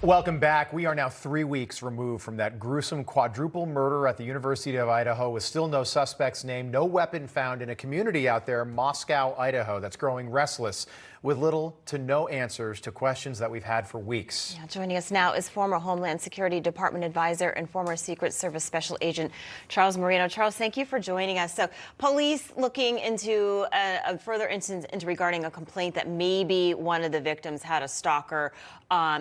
Welcome back. We are now 3 weeks removed from that gruesome quadruple murder at the University of Idaho with still no suspects named, no weapon found in a community out there, Moscow, Idaho, that's growing restless with little to no answers to questions that we've had for weeks. Yeah, joining us now is former Homeland Security Department advisor and former Secret Service Special Agent Charles Marino. Charles, thank you for joining us. So, police looking into a further instance regarding a complaint that maybe one of the victims had a stalker.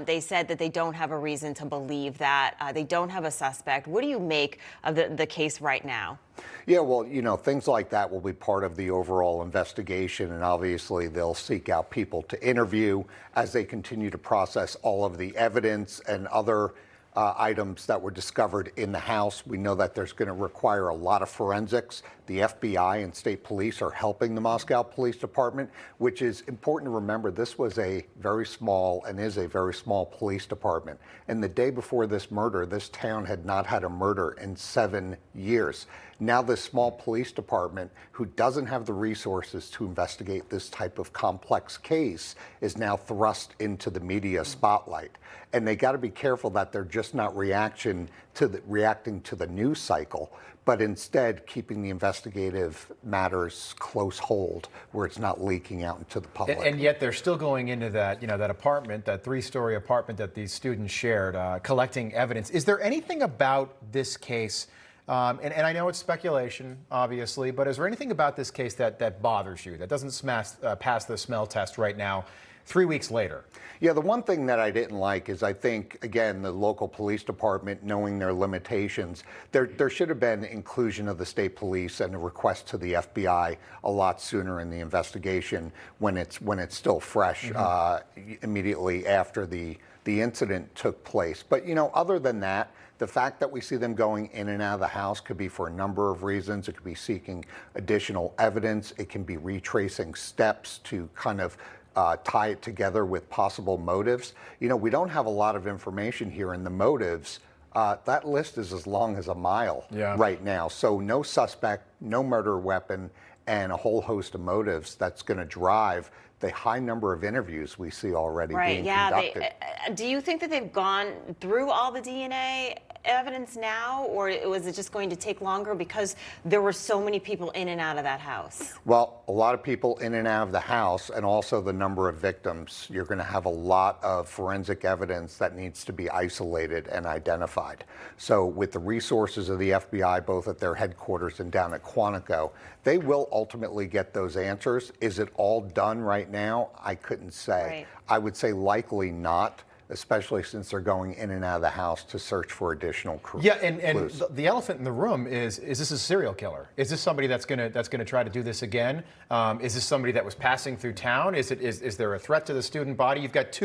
They said that they don't have a reason to believe that. They don't have a suspect. What do you make of the case right now? Yeah, well, things like that will be part of the overall investigation, and obviously they'll seek out people to interview as they continue to process all of the evidence and other items that were discovered in the house. We know that there's going to require a lot of forensics. The FBI and state police are helping the Moscow Police Department, which is important to remember. This was a very small and is a very small police department. And the day before this murder, this town had not had a murder in 7 years. Now this small police department, who doesn't have the resources to investigate this type of complex case, is now thrust into the media spotlight. And they got to be careful that they're just not reacting to the news cycle, but instead keeping the investigative matters close hold where it's not leaking out into the public. And yet they're still going into that, that apartment, that 3-story apartment that these students shared, collecting evidence. Is there anything about this case, and I know it's speculation, obviously, but is there anything about this case that bothers you, that doesn't pass the smell test right now, 3 weeks later? Yeah, the one thing that I didn't like is I think, again, the local police department, knowing their limitations, there should have been inclusion of the state police and a request to the FBI a lot sooner in the investigation when it's still fresh, immediately after the incident took place. But, other than that, the fact that we see them going in and out of the house could be for a number of reasons. It could be seeking additional evidence. It can be retracing steps to kind of tie it together with possible motives. We don't have a lot of information here, and the motives, that list is as long as a mile right now. So no suspect, no murder weapon, and a whole host of motives that's going to drive the high number of interviews we see already being conducted. Do you think that they've gone through all the DNA evidence now, or was it just going to take longer because there were so many people in and out of that house? Well, a lot of people in and out of the house, and also the number of victims. You're going to have a lot of forensic evidence that needs to be isolated and identified. So with the resources of the FBI, both at their headquarters and down at Quantico, they will ultimately get those answers. Is it all done right now? I couldn't say. Right. I would say likely not, especially since they're going in and out of the house to search for additional clues. Yeah, and the elephant in the room is this a serial killer? Is this somebody that's gonna try to do this again? Is this somebody that was passing through town? Is there a threat to the student body? You've got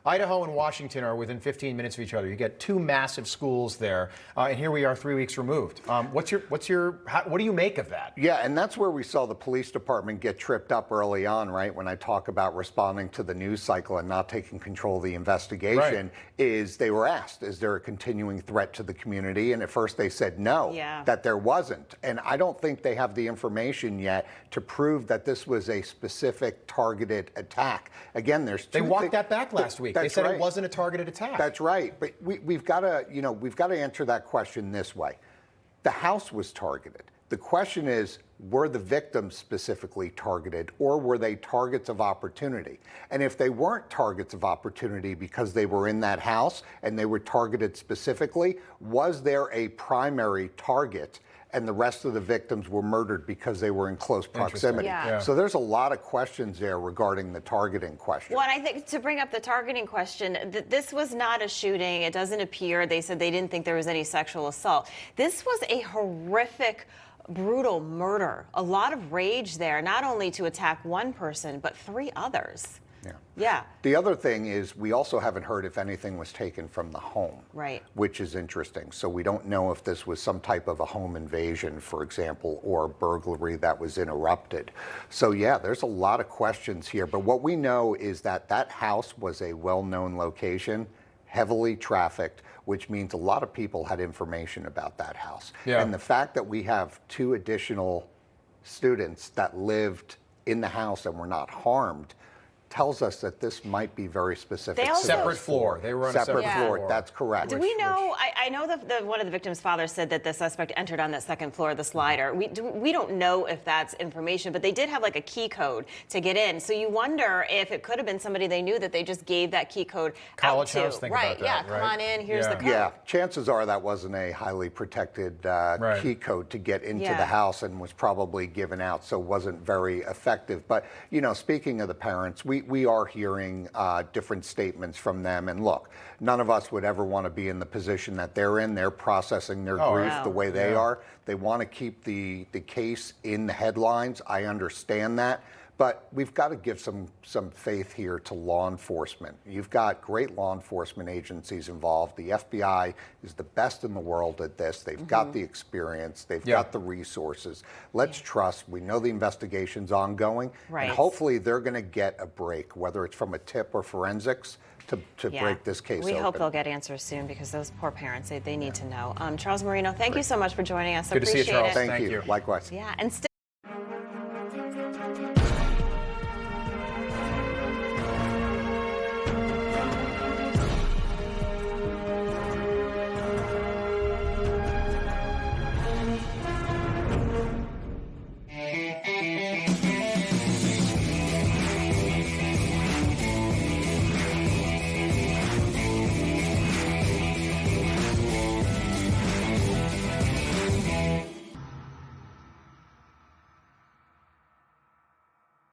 Idaho and Washington are within 15 minutes of each other. You get two massive schools there, and here we are 3 weeks removed. What do you make of that? Yeah, and that's where we saw the police department get tripped up early on, right? When I talk about responding to the news cycle and not taking control of the investigation, is they were asked, is there a continuing threat to the community? And at first they said no, that there wasn't. And I don't think they have the information yet to prove that this was a specific targeted attack. Again, they walked that back last week. They said it wasn't a targeted attack. That's right. But we've got to answer that question this way. The house was targeted. The question is, were the victims specifically targeted, or were they targets of opportunity? And if they weren't targets of opportunity because they were in that house and they were targeted specifically, was there a primary target and the rest of the victims were murdered because they were in close proximity? So there's a lot of questions there regarding the targeting question. Well, and I think to bring up the targeting question, this was not a shooting. It doesn't appear. They said they didn't think there was any sexual assault. This was a horrific, brutal murder. A lot of rage there, not only to attack one person, but 3 others. Yeah. The other thing is we also haven't heard if anything was taken from the home, which is interesting. So we don't know if this was some type of a home invasion, for example, or burglary that was interrupted. So yeah, there's a lot of questions here. But what we know is that that house was a well-known location, heavily trafficked, which means a lot of people had information about that house. And the fact that we have 2 additional students that lived in the house and were not harmed tells us that this might be very specific. They to also- those Separate floor. four. They were on a separate separate floor. floor. That's correct. Do we know? I know that one of the victim's fathers said that the suspect entered on that second floor of the slider. We don't know if that's information, but they did have like a key code to get in. So you wonder if it could have been somebody they knew that they just gave that key code College out to. house, think right? about that, Yeah. Come right? on in. Here's the code. Yeah, chances are that wasn't a highly protected key code to get into Yeah. the house and was probably given out, so wasn't very effective. But, you know, speaking of the parents, we are hearing different statements from them. And look, none of us would ever want to be in the position that they're in. They're processing their grief yeah. the way they Yeah. are. They want to keep the case in the headlines. I understand that. But we've got to give some faith here to law enforcement. You've got great law enforcement agencies involved. The FBI is the best in the world at this. They've got the experience. They've got the resources. Let's trust. We know the investigation's ongoing. Right. And hopefully they're going to get a break, whether it's from a tip or forensics, to Yeah. break this case We open. hope they'll get answers soon because those poor parents, they need to know. Charles Marino, thank you so much for joining us. Good to see you, Appreciate Charles. it. Thank Thank you. you. Likewise. Yeah, and still